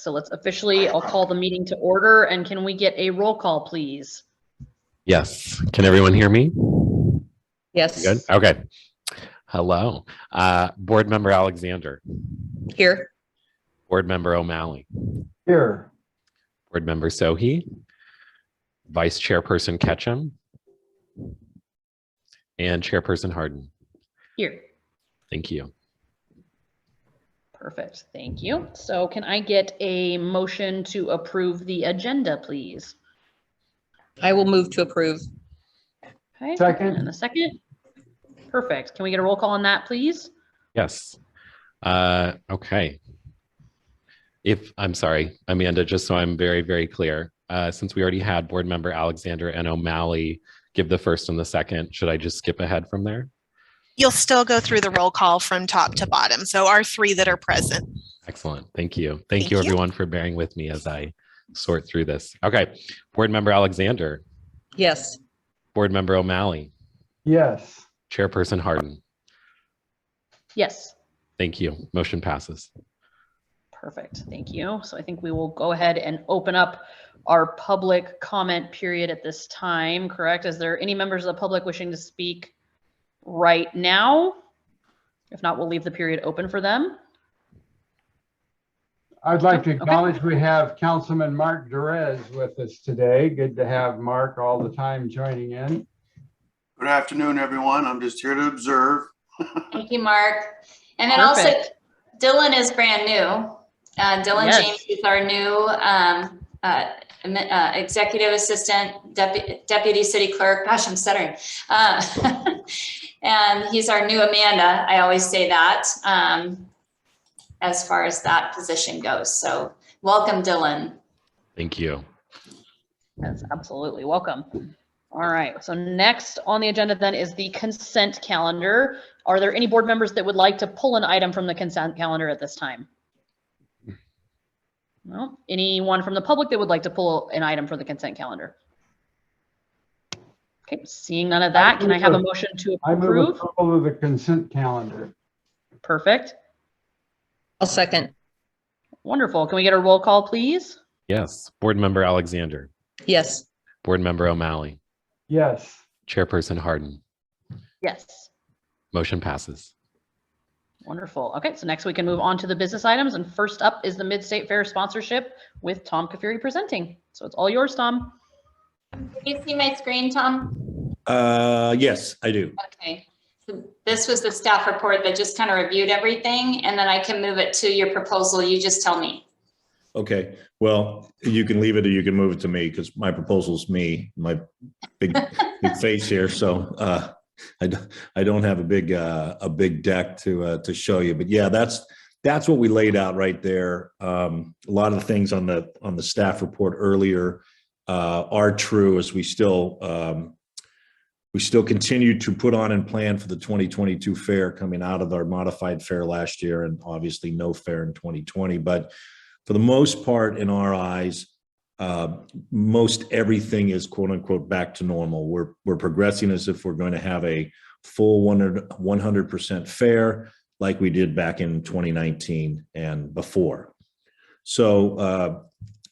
So let's officially, I'll call the meeting to order, and can we get a roll call, please? Yes. Can everyone hear me? Yes. Good. Okay. Hello. Board Member Alexander. Here. Board Member O'Malley. Here. Board Member Sohi. Vice Chairperson Ketchum. And Chairperson Harden. Here. Thank you. Perfect. Thank you. So can I get a motion to approve the agenda, please? I will move to approve. Okay. Second. And a second. Perfect. Can we get a roll call on that, please? Yes. Okay. I'm sorry, Amanda, just so I'm very, very clear, since we already had Board Member Alexander and O'Malley give the first and the second, should I just skip ahead from there? You'll still go through the roll call from top to bottom. So our three that are present. Excellent. Thank you. Thank you, everyone, for bearing with me as I sort through this. Okay. Board Member Alexander. Yes. Board Member O'Malley. Yes. Chairperson Harden. Yes. Thank you. Motion passes. Perfect. Thank you. So I think we will go ahead and open up our public comment period at this time, correct? Is there any members of the public wishing to speak right now? If not, we'll leave the period open for them. I'd like to Okay. acknowledge we have Councilman Mark Derez with us today. Good to have Mark all the time joining in. Good afternoon, everyone. I'm just here to observe. Thank you, Mark. And then Perfect. also, Dylan is brand new. Dylan Yes. James is our new executive assistant, deputy city clerk. Gosh, I'm stuttering. And he's our new Amanda. I always say that as far as that position goes. So welcome, Dylan. Thank you. Yes, absolutely. Welcome. All right. So next on the agenda then is the consent calendar. Are there any board members that would like to pull an item from the consent calendar at this time? No. Anyone from the public that would like to pull an item from the consent calendar? Okay. Seeing none of that, can I have a motion to I move approve? approval of the consent calendar. Perfect. I'll second. Wonderful. Can we get a roll call, please? Yes. Board Member Alexander. Yes. Board Member O'Malley. Yes. Chairperson Harden. Yes. Motion passes. Wonderful. Okay, so next we can move on to the business items. And first up is the Mid-State Fair sponsorship with Tom Kafuri presenting. So it's all yours, Tom. Can you see my screen, Tom? Yes, I do. Okay. So this was the staff report that just kind of reviewed everything, and then I can move it to your proposal. You just tell me. Okay. Well, you can leave it or you can move it to me because my proposal's me, my big face here. So I don't have a big deck to show you. But yeah, that's what we laid out right there. A lot of the things on the staff report earlier are true as we still continue to put on and plan for the 2022 fair coming out of our modified fair last year, and obviously no fair in 2020. But for the most part, in our eyes, most everything is quote unquote back to normal. We're progressing as if we're going to have a full 100% fair like we did back in 2019 and before. So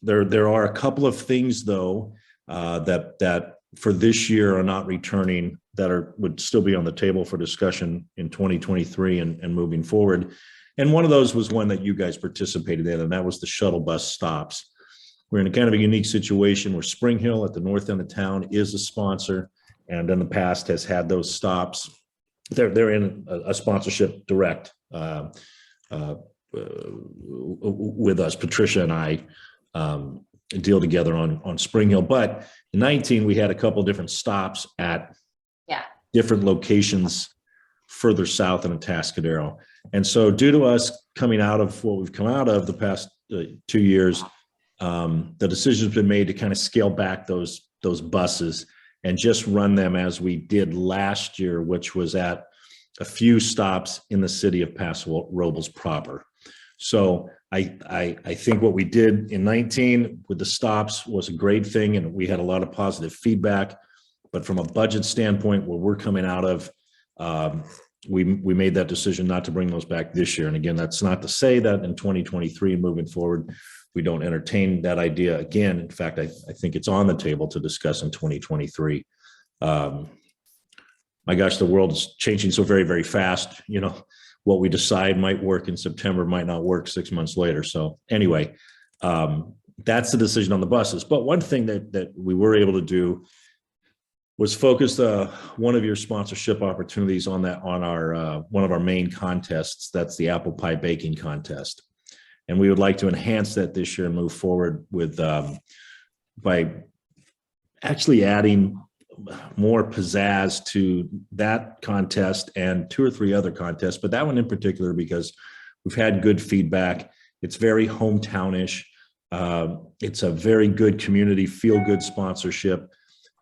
there are a couple of things though that for this year are not returning that would still be on the table for discussion in 2023 and moving forward. And one of those was one that you guys participated in, and that was the shuttle bus stops. We're in a kind of a unique situation where Spring Hill at the north end of town is a sponsor, and in the past has had those stops. They're in a sponsorship direct with us. Patricia and I deal together on Spring Hill. But in 19, we had a couple of different stops at different locations further south in Atascadero. And so due to us coming out of what we've come out of the past 2 years, the decision's been made to kind of scale back those buses and just run them as we did last year, which was at a few stops in the city of Paso Robles proper. So I think what we did in 19 with the stops was a great thing, and we had a lot of positive feedback. But from a budget standpoint, where we're coming out of, we made that decision not to bring those back this year. And again, that's not to say that in 2023 and moving forward, we don't entertain that idea again. In fact, I think it's on the table to discuss in 2023. My gosh, the world is changing so very, very fast. You know, what we decide might work in September might not work 6 months later. So anyway, that's the decision on the buses. But one thing that we were able to do was focus one of your sponsorship opportunities on our one of our main contests. That's the apple pie baking contest. And we would like to enhance that this year and move forward with by actually adding more pizzazz to that contest and 2 or 3 other contests, but that one in particular because we've had good feedback. It's very hometownish. It's a very good community feel-good sponsorship,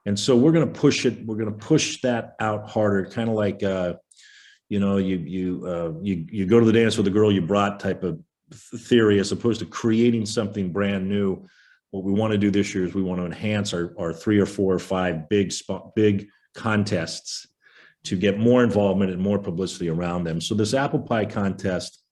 and so we're going to push it. We're going to push that out harder, kind of like you know, you go to the dance with the girl you brought type of theory, as opposed to creating something brand new. What we want to do this year is we want to enhance our 3 or 4 or 5 big contests to get more involvement and more publicity around them. So this apple pie contest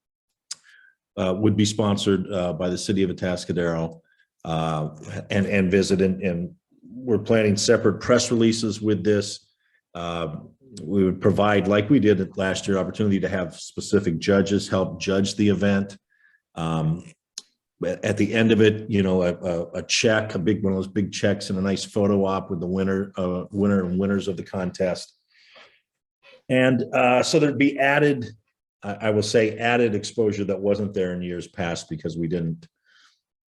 would be sponsored by the city of Atascadero and visit, and we're planning separate press releases with this. We would provide, like we did last year, opportunity to have specific judges help judge the event. At the end of it, you know, a check, one of those big checks, and a nice photo op with the winner and winners of the contest. And so there'd be added, I will say, added exposure that wasn't there in years past because we didn't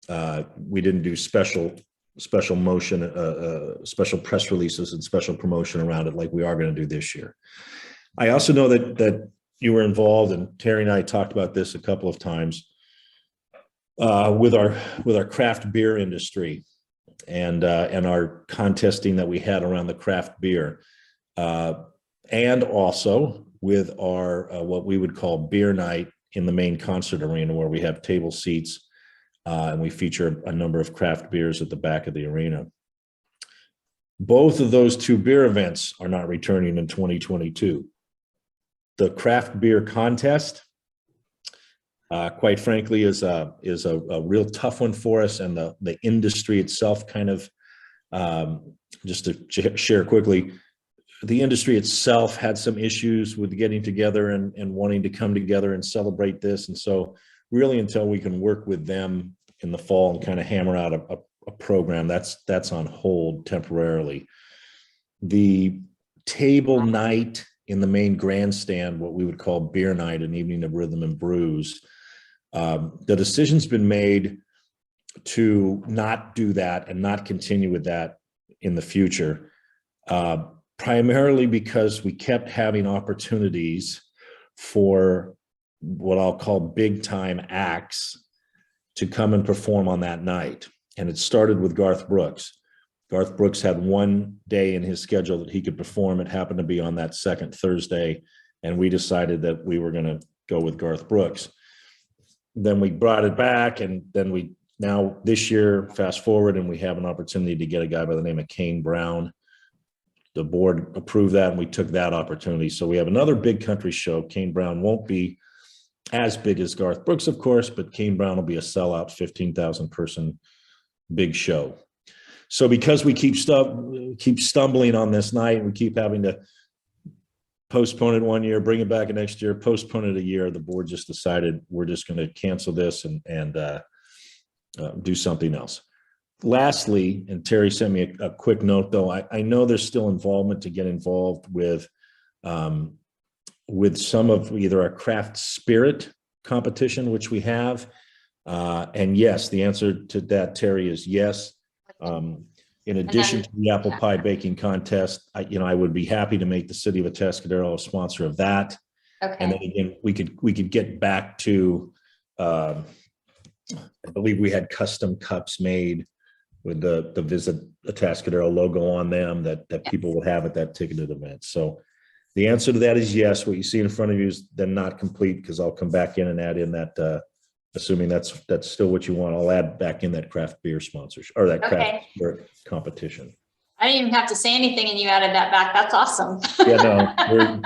do special motion, special press releases and special promotion around it like we are going to do this year. I also know that you were involved, and Terry and I talked about this a couple of times. With our craft beer industry and our contesting that we had around the craft beer, and also with our what we would call beer night in the main concert arena, where we have table seats and we feature a number of craft beers at the back of the arena. Both of those 2 beer events are not returning in 2022. The craft beer contest, quite frankly, is a real tough one for us, and the industry itself kind of, just to share quickly, the industry itself had some issues with getting together and wanting to come together and celebrate this. And so really, until we can work with them in the fall and kind of hammer out a program, that's on hold temporarily. The table night in the main grandstand, what we would call beer night, an evening of rhythm and brews, the decision's been made to not do that and not continue with that in the future, primarily because we kept having opportunities for what I'll call big time acts to come and perform on that night. And it started with Garth Brooks. Garth Brooks had one day in his schedule that he could perform. It happened to be on that second Thursday, and we decided that we were going to go with Garth Brooks. Then we brought it back, and then now this year, fast forward, and we have an opportunity to get a guy by the name of Kane Brown. The board approved that, and we took that opportunity. So we have another big country show. Kane Brown won't be as big as Garth Brooks, of course, but Kane Brown will be a sellout 15,000 person big show. So because we keep stumbling on this night, and we keep having to postpone it 1 year, bring it back next year, postpone it a year, the board just decided we're just going to cancel this and do something else. Lastly, and Terry sent me a quick note, though, I know there's still involvement to get involved with some of either our craft spirit competition, which we have. And yes, the answer to that, Terry, is yes. In addition to the apple pie baking contest, I would be happy to make the city of Atascadero a sponsor of that. Okay. And then again, we could get back to, I believe we had custom cups made with the Visit Atascadero logo on them that people would have at that ticketed event. So the answer to that is yes. What you see in front of you is then not complete, because I'll come back in and add in that, assuming that's still what you want, I'll add back in that craft beer sponsorship or that craft beer competition. I didn't even have to say anything and you added that back. That's awesome. Yeah, no,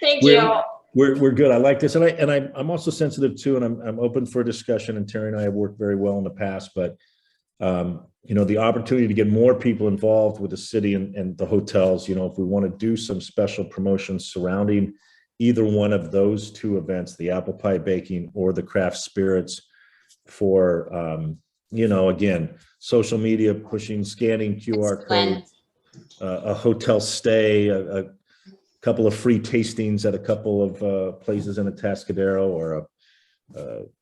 Thank you. We're good. I like this. And I'm also sensitive too, and I'm open for discussion, and Terry and I have worked very well in the past, but you know, the opportunity to get more people involved with the city and the hotels, you know, if we want to do some special promotions surrounding either one of those two events, the apple pie baking or the craft spirits, for you know, again, social media pushing, scanning QR codes, a hotel stay, a couple of free tastings at a couple of places in Atascadero, or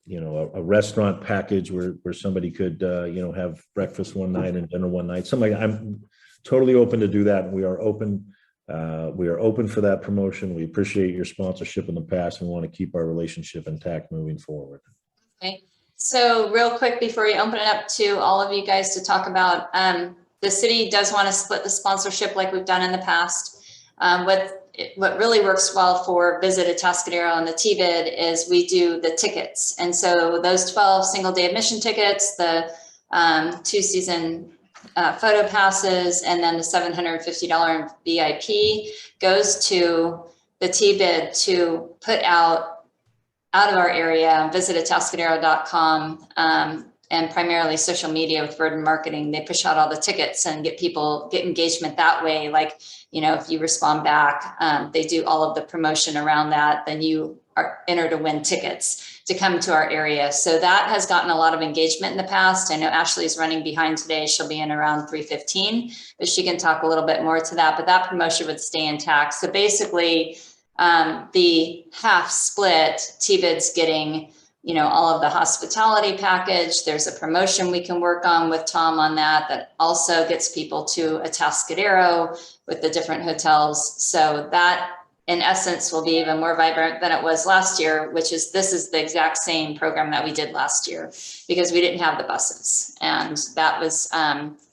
you know, a restaurant package where somebody could you know, have breakfast one night and dinner one night. Something like, I'm totally open to do that. We are open for that promotion. We appreciate your sponsorship in the past and want to keep our relationship intact moving forward. Okay. So real quick, before we open it up to all of you guys to talk about, the city does want to split the sponsorship like we've done in the past. What really works well for Visit Atascadero and the TBID is we do the tickets. And so those 12 single day admission tickets, the 2-season photo passes, and then the $750 VIP goes to the TBID to put out of our area, visit atascadero.com, and primarily social media with Verdant Marketing. They push out all the tickets and get engagement that way. Like, you know, if you respond back, they do all of the promotion around that, then you are entered to win tickets to come to our area. So that has gotten a lot of engagement in the past. I know Ashley's running behind today. She'll be in around 3:15, but she can talk a little bit more to that, but that promotion would stay intact. So basically, the half split, TBID's getting, you know, all of the hospitality package. There's a promotion we can work on with Tom on that also gets people to Atascadero with the different hotels. So that in essence will be even more vibrant than it was last year, which is, this is the exact same program that we did last year because we didn't have the buses. And that was,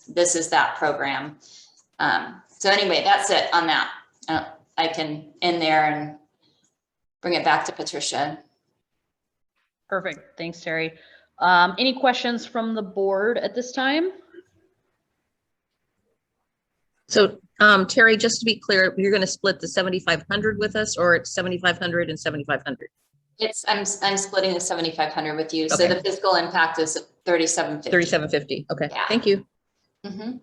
this is that program. So anyway, that's it on that. I can end there and bring it back to Patricia. Perfect. Thanks, Terry. Any questions from the board at this time? So Terry, just to be clear, you're going to split the 7,500 with us, or it's 7,500 and 7,500? It's, I'm splitting the 7,500 with you. Okay. So the fiscal impact is 3,750. 3,750. Okay. Yeah. Thank you. Mm-hmm.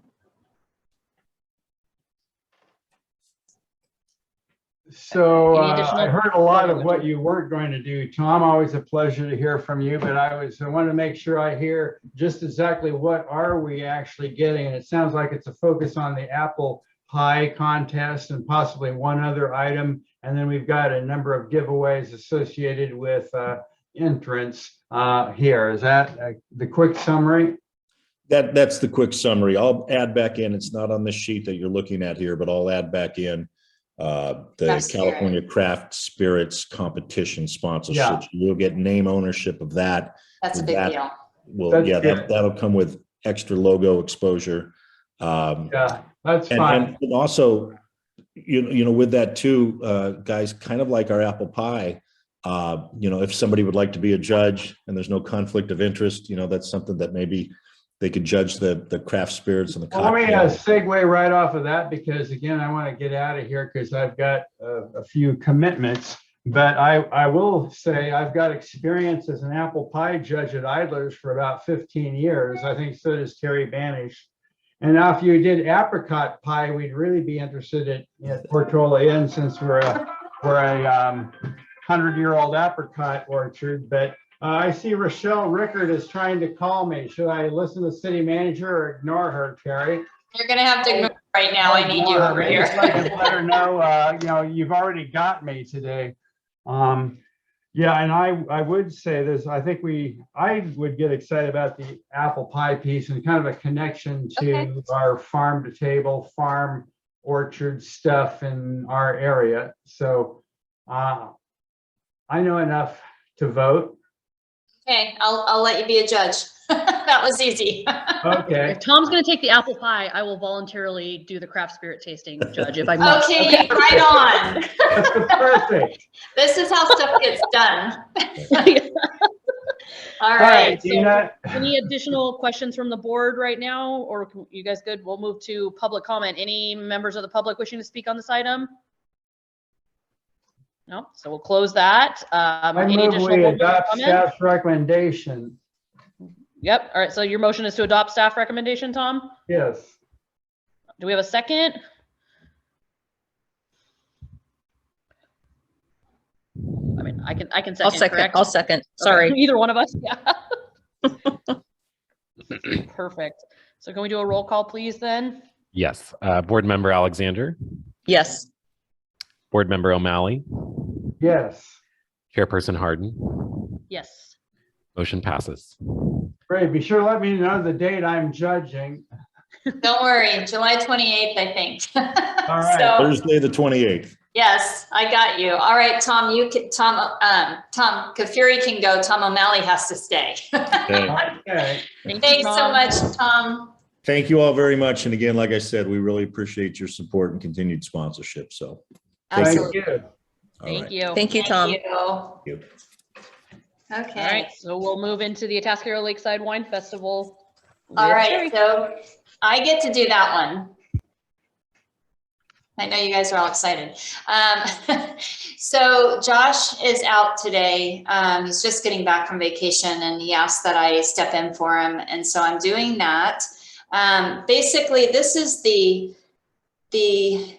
So Any additional- I heard a lot of what you weren't going to do, Tom. Always a pleasure to hear from you, but I want to make sure I hear just exactly what are we actually getting. And it sounds like it's a focus on the apple pie contest and possibly one other item. And then we've got a number of giveaways associated with entrants here. Is that the quick summary? That's the quick summary. I'll add back in, it's not on the sheet that you're looking at here, but I'll add back in the California Craft Spirits competition sponsorship. Yeah. You'll get name ownership of that. That's a big deal. Well, That's yeah, good. that'll come with extra logo exposure. Yeah, that's And, fine. and also, you know, with that too, guys, kind of like our apple pie, you know, if somebody would like to be a judge and there's no conflict of interest, you know, that's something that maybe they could judge the craft spirits and the Well, let me cocktails. segue right off of that, because again, I want to get out of here because I've got a few commitments. But I will say I've got experience as an apple pie judge at Idler's for about 15 years. I think so does Terry Banish. And now if you did apricot pie, we'd really be interested at Portola Inn, since we're a 100-year-old apricot orchard. But I see Rochelle Rickard is trying to call me. Should I listen to the city manager or ignore her, Terry? You're going to have to ignore right now. I need you over here. Just like to let her know, you know, you've already got me today. Yeah, and I would say this, I think I would get excited about the apple pie piece and kind of a connection to our farm to table, farm orchard stuff in our area. So I know enough to vote. Okay, I'll let you be a judge. That was easy. Okay. If Tom's going to take the apple pie, I will voluntarily do the craft spirit tasting, Judge, if I must. Okay, right on. That's perfect. This is how stuff gets done. All All right. right, Dina. Any additional questions from the board right now, or you guys good? We'll move to public comment. Any members of the public wishing to speak on this item? No, so we'll close that. I Any move additional we board member adopt comment? staff's recommendation. Yep. All right. So your motion is to adopt staff recommendation, Tom? Yes. Do we have a second? I mean, I can second, I'll second, correct? I'll second. Okay, Sorry. Either one of us. Yeah. Perfect. So can we do a roll call, please, then? Yes. Board Member Alexander, Yes. Board Member O'Malley, Yes. Chairperson Harden. Yes. Motion passes. Great. Be sure to let me know the date I'm judging. Don't worry, July 28th, I think. All right. So, Thursday, the 28th. yes, I got you. All right, Tom, Tom Kafuri can go. Tom O'Malley has to stay. Okay. Okay. Thank you, Thanks so Tom. much, Tom. Thank you all very much. And again, like I said, we really appreciate your support and continued sponsorship. So. Thank Absolutely. you. all Thank right. you. Thank you, Tom. Thank you. Thank you. Okay. All right. So we'll move into the Atascadero Lakeside Wine Festival. All with right, Terry. so I get to do that one. I know you guys are all excited. So Josh is out today. He's just getting back from vacation and he asked that I step in for him. And so I'm doing that. Basically, this is the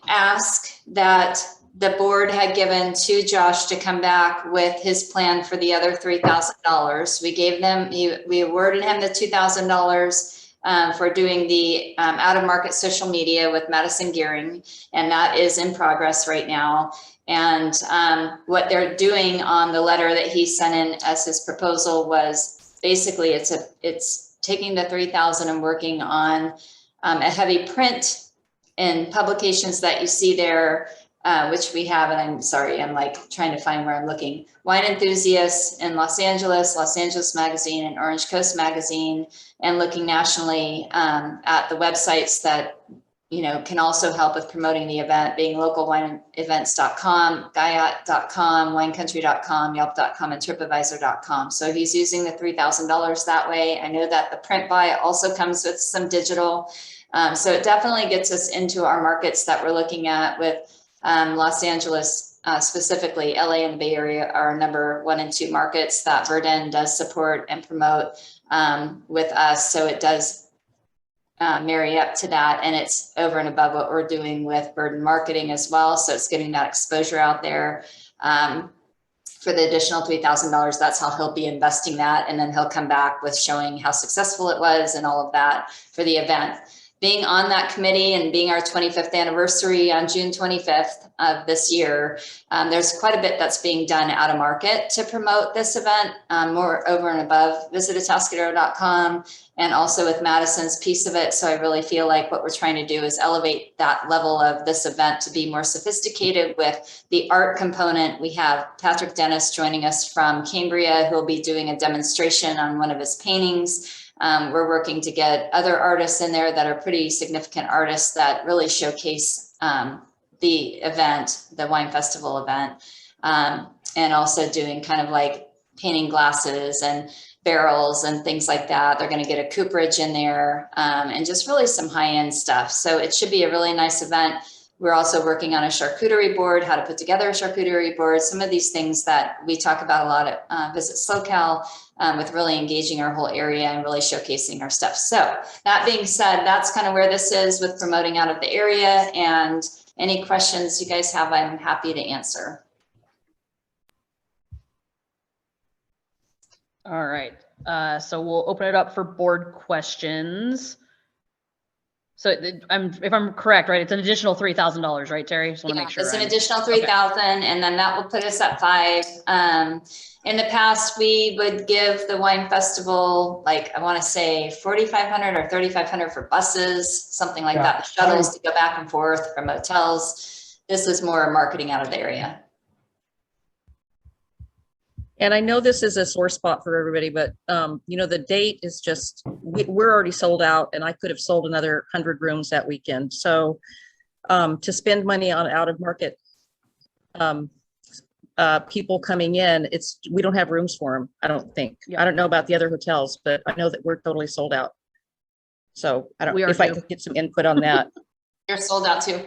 ask that the board had given to Josh to come back with his plan for the other $3,000. We gave them, we awarded him the $2,000 for doing the out-of-market social media with Madison Gearing, and that is in progress right now. And what they're doing on the letter that he sent in as his proposal was basically it's taking the $3,000 and working on a heavy print and publications that you see there, which we have, and I'm sorry, I'm like trying to find where I'm looking. Wine Enthusiasts in Los Angeles Magazine, and Orange Coast Magazine, and looking nationally at the websites that, you know, can also help with promoting the event, being localwineevents.com, guyot.com, winecountry.com, yelp.com, and tripadvisor.com. So he's using the $3,000 that way. I know that the print buy also comes with some digital. So it definitely gets us into our markets that we're looking at with Los Angeles, specifically LA and the Bay Area are number 1 and 2 markets that Verdun does support and promote with us. So it does marry up to that, and it's over and above what we're doing with Verdun marketing as well. So it's getting that exposure out there. For the additional $3,000, that's how he'll be investing that. And then he'll come back with showing how successful it was and all of that for the event. Being on that committee and being our 25th anniversary on June 25th of this year, there's quite a bit that's being done out of market to promote this event, more over and above. Visit Atascadero.com and also with Madison's piece of it. So I really feel like what we're trying to do is elevate that level of this event to be more sophisticated with the art component. We have Patrick Dennis joining us from Cambria, who will be doing a demonstration on one of his paintings. We're working to get other artists in there that are pretty significant artists that really showcase the event, the wine festival event, and also doing kind of like painting glasses and barrels and things like that. They're going to get a cooperage in there and just really some high-end stuff. So it should be a really nice event. We're also working on a charcuterie board, how to put together a charcuterie board, some of these things that we talk about a lot at Visit SoCal, with really engaging our whole area and really showcasing our stuff. So that being said, that's kind of where this is with promoting out of the area, and any questions you guys have, I'm happy to answer. All right. So we'll open it up for board questions. So if I'm correct, right, it's an additional $3,000, right, Terry? Just want to make sure. It's an additional 3,000, and then that will put us at 5. In the past, we would give the wine festival, like I want to say 4,500 or 3,500 for buses, something like that. The shuttles to go back and forth from hotels. This is more marketing out of the area. And I know this is a sore spot for everybody, but you know, the date is just, we're already sold out, and I could have sold another 100 rooms that weekend. So to spend money on out of market people coming in, we don't have rooms for them, I don't think. Yeah. I don't know about the other hotels, but I know that we're totally sold out. So I don't, if I could get some input on that. You're sold out too.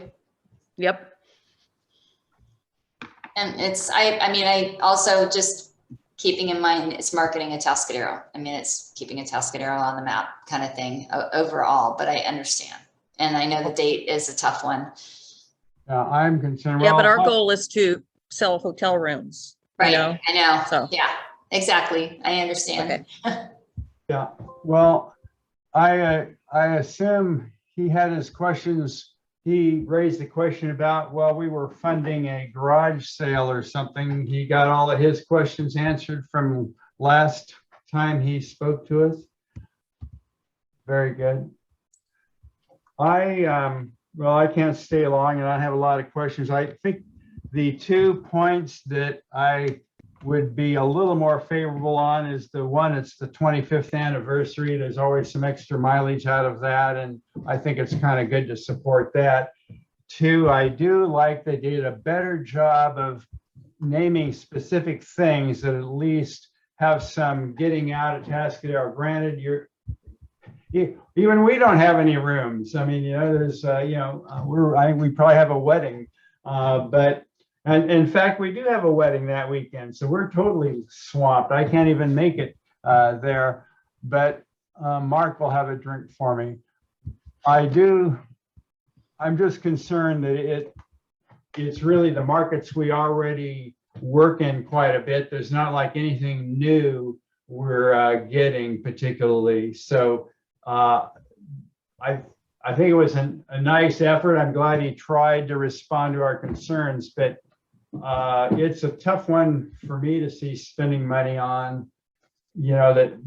Yep. And I mean, I also just keeping in mind it's marketing Atascadero. I mean, it's keeping Atascadero on the map kind of thing overall, but I understand. And I know the date is a tough one. I'm concerned. Yeah, but well, our goal is to sell hotel rooms. Right. You know? I know. So. Yeah, exactly. I understand. Okay. Yeah, well, I assume he had his questions. He raised the question about, well, we were funding a garage sale or something. He got all of his questions answered from last time he spoke to us. Very good. Well, I can't stay long and I have a lot of questions. I think the 2 points that I would be a little more favorable on is the one, it's the 25th anniversary. There's always some extra mileage out of that. And I think it's kind of good to support that. 2, I do like they did a better job of naming specific things that at least have some getting out of Atascadero. Granted, even we don't have any rooms. I mean, there's, we probably have a wedding, and in fact, we do have a wedding that weekend, so we're totally swamped. I can't even make it there, but Mark will have a drink for me. I'm just concerned that it's really the markets we already work in quite a bit. There's not like anything new we're getting particularly. So I think it was a nice effort. I'm glad he tried to respond to our concerns, but it's a tough one for me to see spending money on, that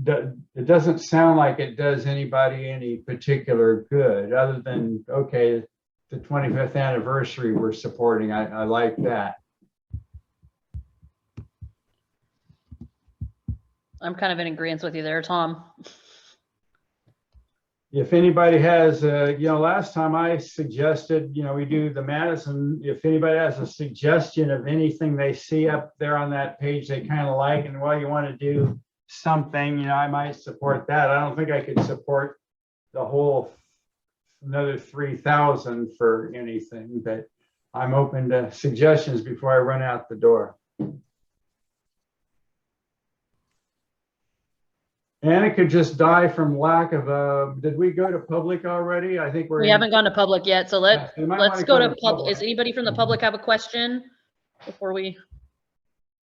it doesn't sound like it does anybody any particular good other than, okay, the 25th anniversary we're supporting. I like that. I'm kind of in agreement with you there, Tom. If anybody has, last time I suggested, we do the Madison. If anybody has a suggestion of anything they see up there on that page they kind of like, and you want to do something, I might support that. I don't think I could support the whole another 3,000 for anything, but I'm open to suggestions before I run out the door. And it could just die from lack of did we go to public already? I think We haven't gone to public yet, so let's go to public. Is anybody from the public have a question before we?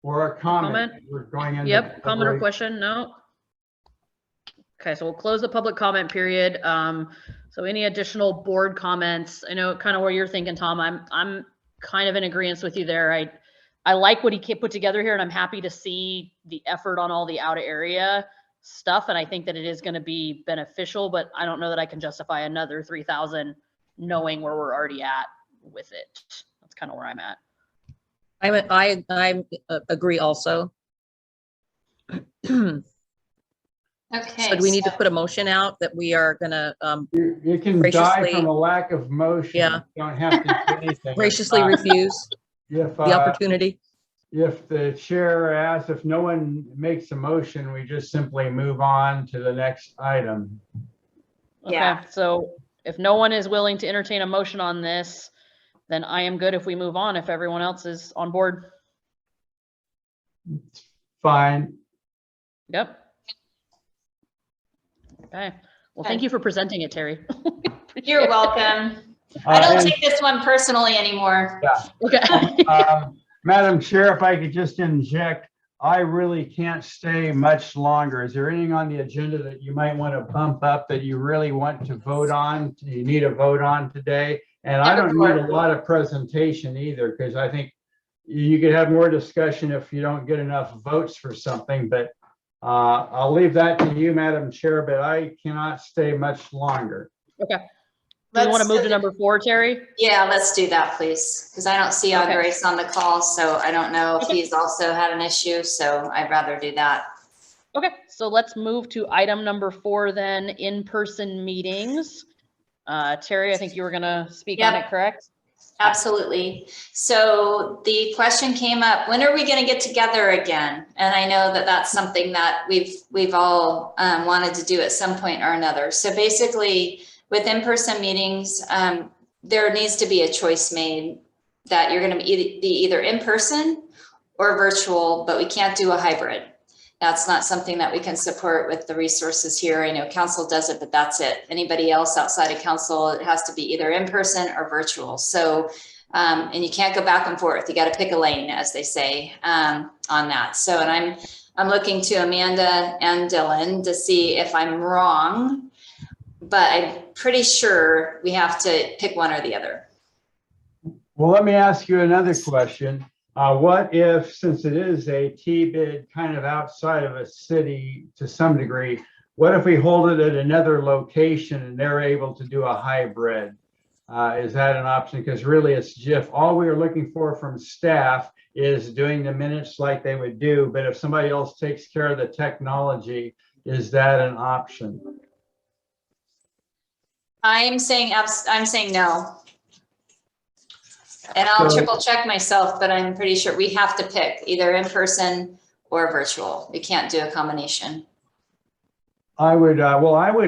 Or a comment? We're going into Yep, comment or question, no? Okay, so we'll close the public comment period. So any additional board comments? I know kind of where you're thinking, Tom. I'm kind of in agreement with you there. I like what he put together here, and I'm happy to see the effort on all the out of area stuff, and I think that it is going to be beneficial, but I don't know that I can justify another 3,000 knowing where we're already at with it. That's kind of where I'm at. I agree also. Okay. So do we need to put a motion out that we are going to you can die from a lack of motion? Yeah. You don't have to do anything. graciously refuse the opportunity? If the chair asks, if no one makes a motion, we just simply move on to the next item. Okay, Yeah. so if no one is willing to entertain a motion on this, then I am good if we move on, if everyone else is on board. Fine. Yep. Okay. Well, thank you for presenting it, Terry. You're welcome. I don't take this one personally anymore. Yeah. Okay. Madam Chair, if I could just interject, I really can't stay much longer. Is there anything on the agenda that you might want to bump up that you really want to vote on? You need a vote on today? And I don't need a lot of presentation either, because I think you could have more discussion if you don't get enough votes for something, but I'll leave that to you, Madam Chair, but I cannot stay much longer. Okay. Do you want to move to number 4, Terry? Yeah, let's do that, please. Because I don't see Grace on the call, so I don't know if he's also had an issue. So I'd rather do that. Okay, so let's move to item number 4 then, in-person meetings. Terry, I think you were going to speak on it, correct? Absolutely. So the question came up, when are we going to get together again? And I know that that's something that we've all wanted to do at some point or another. So basically, with in-person meetings, there needs to be a choice made that you're going to be either in person or virtual, but we can't do a hybrid. That's not something that we can support with the resources here. I know council does it, but that's it. Anybody else outside of council, it has to be either in person or virtual. So, and you can't go back and forth. You got to pick a lane, as they say, on that. So, and I'm looking to Amanda and Dylan to see if I'm wrong, but I'm pretty sure we have to pick one or the other. Well, let me ask you another question. What if, since it is a TBID kind of outside of a city to some degree, what if we hold it at another location and they're able to do a hybrid? Is that an option? Because really it's JIF. All we are looking for from staff is doing the minutes like they would do. But if somebody else takes care of the technology, is that an option? I'm saying no. And I'll triple check myself, but I'm pretty sure we have to pick either in person or virtual. We can't do a combination. I would,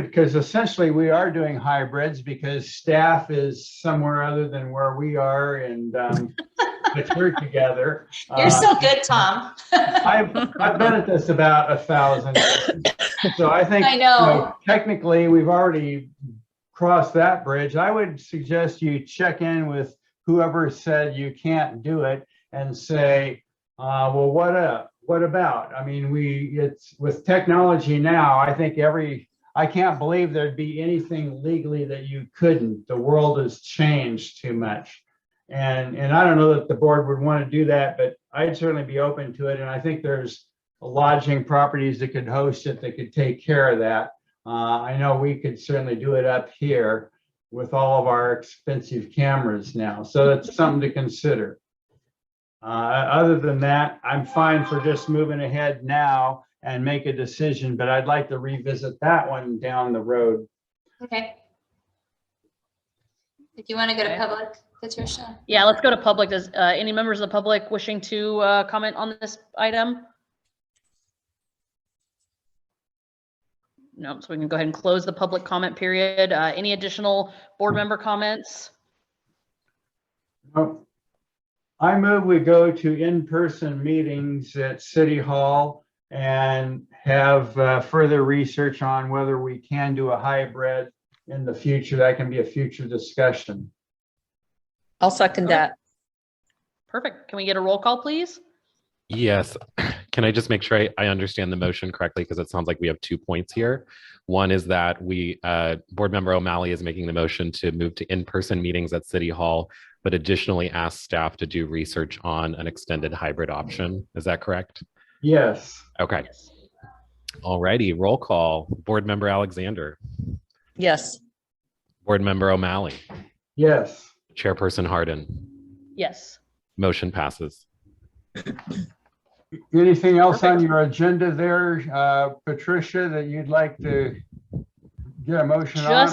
because essentially we are doing hybrids because staff is somewhere other than where we are, and but we're together. You're so good, Tom. I've been at this about 1,000 years. So I think I know. Technically we've already crossed that bridge. I would suggest you check in with whoever said you can't do it and say, well, what about? I mean, it's with technology now, I think I can't believe there'd be anything legally that you couldn't. The world has changed too much. And I don't know that the board would want to do that, but I'd certainly be open to it. And I think there's lodging properties that could host it, that could take care of that. I know we could certainly do it up here with all of our expensive cameras now. So that's something to consider. Other than that, I'm fine for just moving ahead now and make a decision, but I'd like to revisit that one down the road. Okay. If you want to go to public, Patricia? Yeah, let's go to public. Does any members of the public wishing to comment on this item? No, so we can go ahead and close the public comment period. Any additional board member comments? Oh, I move we go to in-person meetings at City Hall and have further research on whether we can do a hybrid in the future. That can be a future discussion. I'll second that. Perfect. Can we get a roll call, please? Yes. Can I just make sure I understand the motion correctly? Because it sounds like we have 2 points here. One is that board member O'Malley is making the motion to move to in-person meetings at City Hall, but additionally ask staff to do research on an extended hybrid option. Is that correct? Yes. Okay. All righty. Roll call. Board member Alexander. Yes. Board member O'Malley. Yes. Chairperson Hardin. Yes. Motion passes. Anything else on your agenda there, Patricia, that you'd like to get a motion on?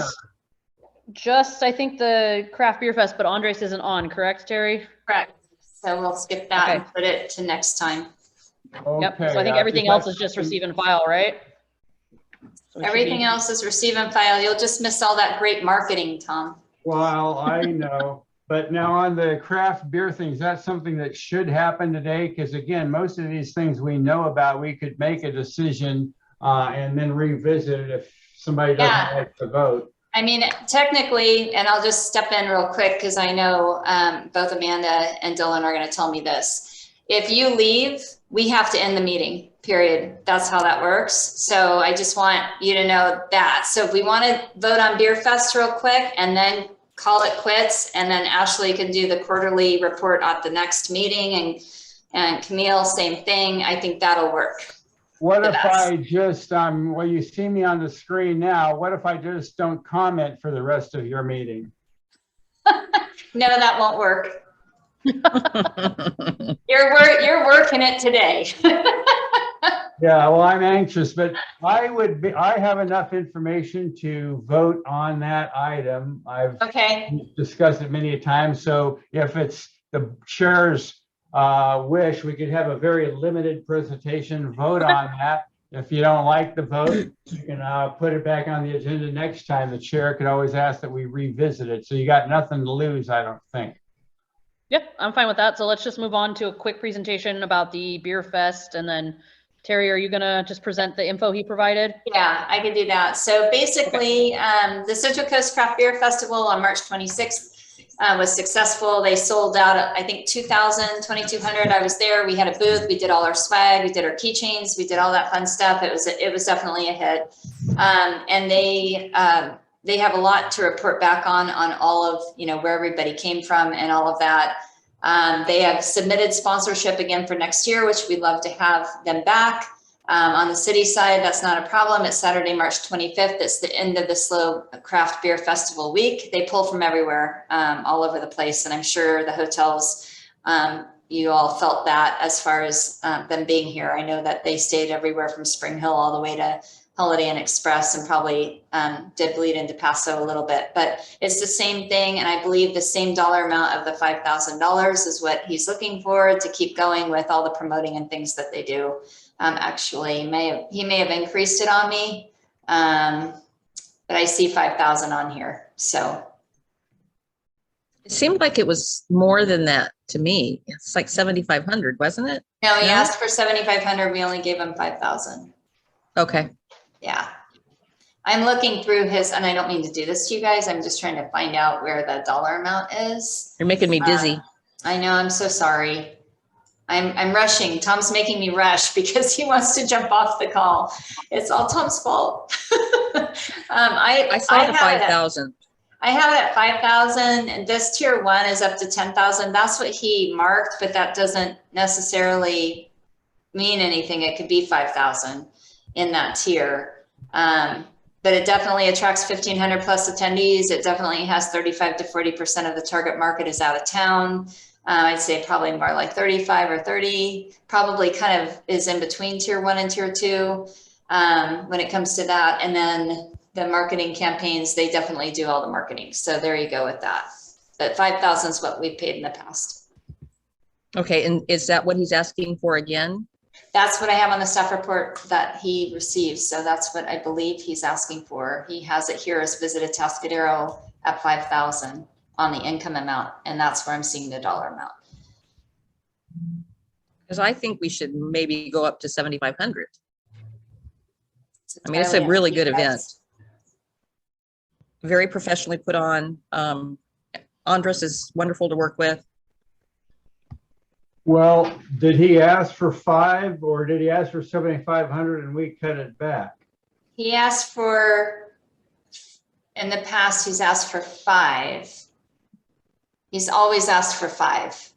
Just, I think the craft beer fest, but Andres isn't on, correct, Terry? Correct. So we'll skip that Okay. and put it to next time. Okay. Yep. So I think everything else is just receive and file, right? So Everything else is receive and file. You'll just miss all that great marketing, Tom. Well, I know. But now on the craft beer things, that's something that should happen today. Because again, most of these things we know about, we could make a decision and then revisit it if somebody doesn't like to vote. I mean, technically, and I'll just step in real quick because I know both Amanda and Dylan are going to tell me this. If you leave, we have to end the meeting, period. That's how that works. So I just want you to know that. So if we want to vote on Beer Fest real quick and then call it quits, and then Ashley can do the quarterly report at the next meeting, and Camille, same thing. I think that'll work. What if I just, well, you see me on the screen now. What if I just don't comment for the rest of your meeting? No, that won't work. You're working it today. Yeah, well, I'm anxious, but I have enough information to vote on that item. I've discussed it many times. So if it's the chair's wish, we could have a very limited presentation, vote on that. If you don't like the vote, you can put it back on the agenda next time. The chair could always ask that we revisit it. So you got nothing to lose, I don't think. Yep, I'm fine with that. So let's just move on to a quick presentation about the Beer Fest, and then Terry, are you gonna just present the info he provided? Yeah, I could do that. So basically, the Central Coast Craft Beer Festival on March 26th was successful. They sold out, I think, 2,000, 2,200. I was there. We had a booth. We did all our swag. We did our keychains. We did all that fun stuff. It was definitely a hit. And they have a lot to report back on all of, where everybody came from and all of that. They have submitted sponsorship again for next year, which we'd love to have them back. On the city side, that's not a problem. It's Saturday, March 25th. It's the end of the Slow Craft Beer Festival week. They pull from everywhere, all over the place. And I'm sure the hotels, you all felt that as far as them being here. I know that they stayed everywhere from Spring Hill all the way to Holiday Inn Express, and probably did bleed into Paso a little bit, but it's the same thing. And I believe the same dollar amount of the $5,000 is what he's looking for to keep going with all the promoting and things that they do. Actually, he may have increased it on me, but I see 5,000 on here. So It seemed like it was more than that to me. It's like 7,500, wasn't it? no, he No? asked for 7,500. We only gave him 5,000. Okay. Yeah. I'm looking through his, and I don't mean to do this to you guys. I'm just trying to find out where the dollar amount is. You're making me dizzy. I know, I'm so sorry. I'm rushing. Tom's making me rush because he wants to jump off the call. It's all Tom's fault. I saw the 5,000. I have it at 5,000, and this tier 1 is up to 10,000. That's what he marked, but that doesn't necessarily mean anything. It could be 5,000 in that tier. But it definitely attracts 1,500 plus attendees. It definitely has 35 to 40% of the target market is out of town. I'd say probably more like 35 or 30, probably kind of is in between tier 1 and tier 2 when it comes to that. And then the marketing campaigns, they definitely do all the marketing. So there you go with that. But 5,000 is what we've paid in the past. Okay. And is that what he's asking for again? That's what I have on the staff report that he received. So that's what I believe he's asking for. He has it here as visit Atascadero at 5,000 on the income amount. And that's where I'm seeing the dollar amount. Because I think we should maybe go up to 7,500. I mean, it's a really good event. Very professionally put on. Andres is wonderful to work with. Well, did he ask for 5 or did he ask for 7,500 and we cut it back? He asked for, in the past, he's asked for 5. He's always asked for 5.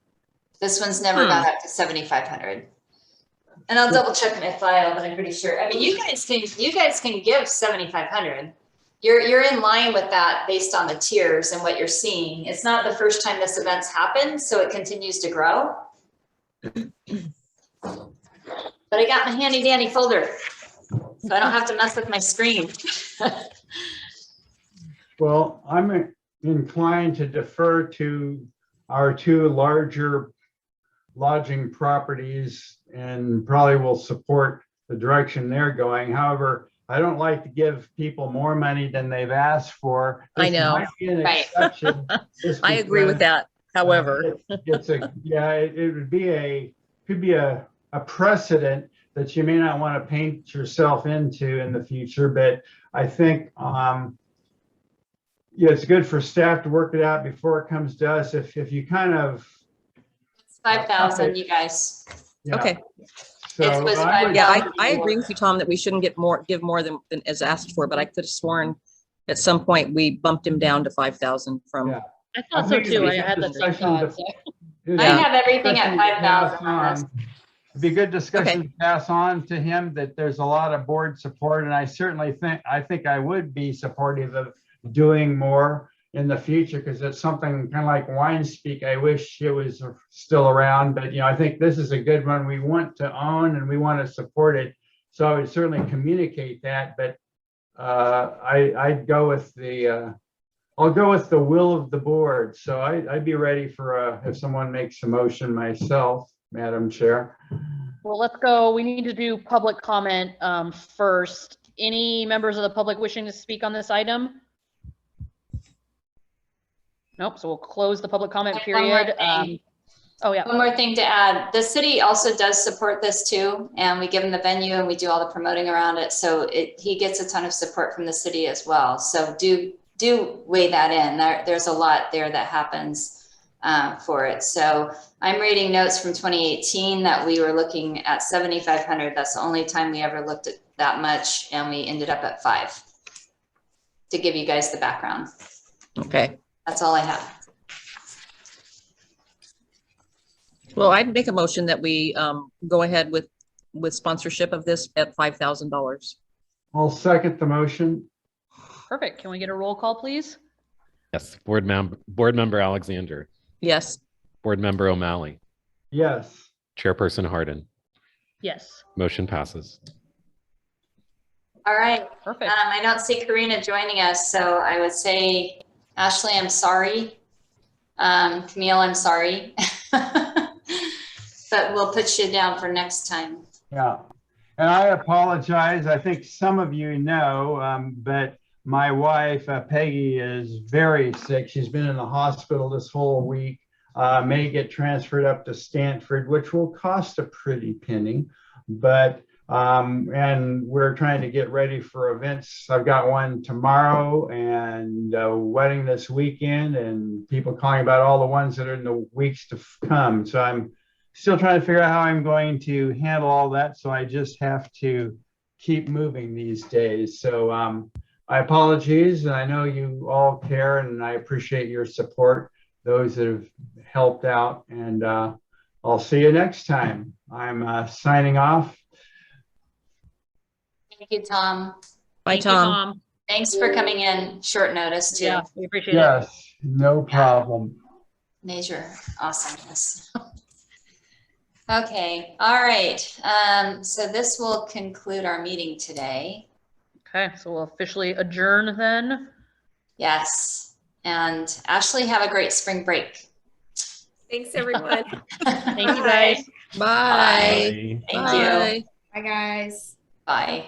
This one's never gone up to 7,500. And I'll double check my file, but I'm pretty sure. I mean, you guys can give 7,500. You're in line with that based on the tiers and what you're seeing. It's not the first time this event's happened, so it continues to grow. But I got my handy dandy folder, so I don't have to mess with my screen. Well, I'm inclined to defer to our 2 larger lodging properties and probably will support the direction they're going. However, I don't like to give people more money than they've asked for. I know. Might be an Right. exception. I agree with that. However, it would be could be a precedent that you may not want to paint yourself into in the future. But I think it's good for staff to work it out before it comes to us. If you kind of It's 5,000, you guys. yeah. okay. So It was I would- I agree with you, Tom, that we shouldn't give more than is asked for, but I could have sworn at some point we bumped him down to 5,000 from. Yeah. I thought so think too. I it's a had the same discussion thought. to- So. I have everything at Discussion to pass 5,000 on this. on. It'd be a good discussion to pass on to him that there's a lot of board support, and I certainly think I would be supportive of doing more in the future, because it's something kind of like wine speak. I wish it was still around, but I think this is a good one. We want to own and we want to support it. So I would certainly communicate that, but I'd go with I'll go with the will of the board. So I'd be ready for if someone makes a motion myself, Madam Chair. Well, let's go. We need to do public comment first. Any members of the public wishing to speak on this item? Nope. So we'll close the public comment period. Oh, yeah. One more thing to add, the city also does support this too, and we give him the venue and we do all the promoting around it. So he gets a ton of support from the city as well. So do weigh that in. There's a lot there that happens for it. So I'm reading notes from 2018 that we were looking at 7,500. That's the only time we ever looked at that much, and we ended up at 5. To give you guys the background. Okay. That's all I have. Well, I'd make a motion that we go ahead with sponsorship of this at $5,000. I'll second the motion. Perfect. Can we get a roll call, please? Yes. Board Member Alexander. Yes. Board Member O'Malley. Yes. Chairperson Hardin. Yes. Motion passes. All right. Perfect. I don't see Karina joining us, so I would say, Ashley, I'm sorry. Camille, I'm sorry. But we'll put you down for next time. Yeah. And I apologize. I think some of you know, but my wife, Peggy, is very sick. She's been in the hospital this whole week. May get transferred up to Stanford, which will cost a pretty penny. But and we're trying to get ready for events. I've got one tomorrow and a wedding this weekend, and people calling about all the ones that are in the weeks to come. So I'm still trying to figure out how I'm going to handle all that. So I just have to keep moving these days. So I apologize, and I know you all care, and I appreciate your support, those that have helped out, and I'll see you next time. I'm signing off. Thank you, Tom. Bye, Thank you, Tom. Thanks for coming in short notice too. Yeah, we appreciate it. Yes, no problem. Major awesomeness. Okay, all right. So this will conclude our meeting today. Okay, so we'll officially adjourn then. Yes. And Ashley, have a great spring break. Thanks, everyone. Thank you, guys. Bye. Thank you. Bye. Bye, guys. Bye.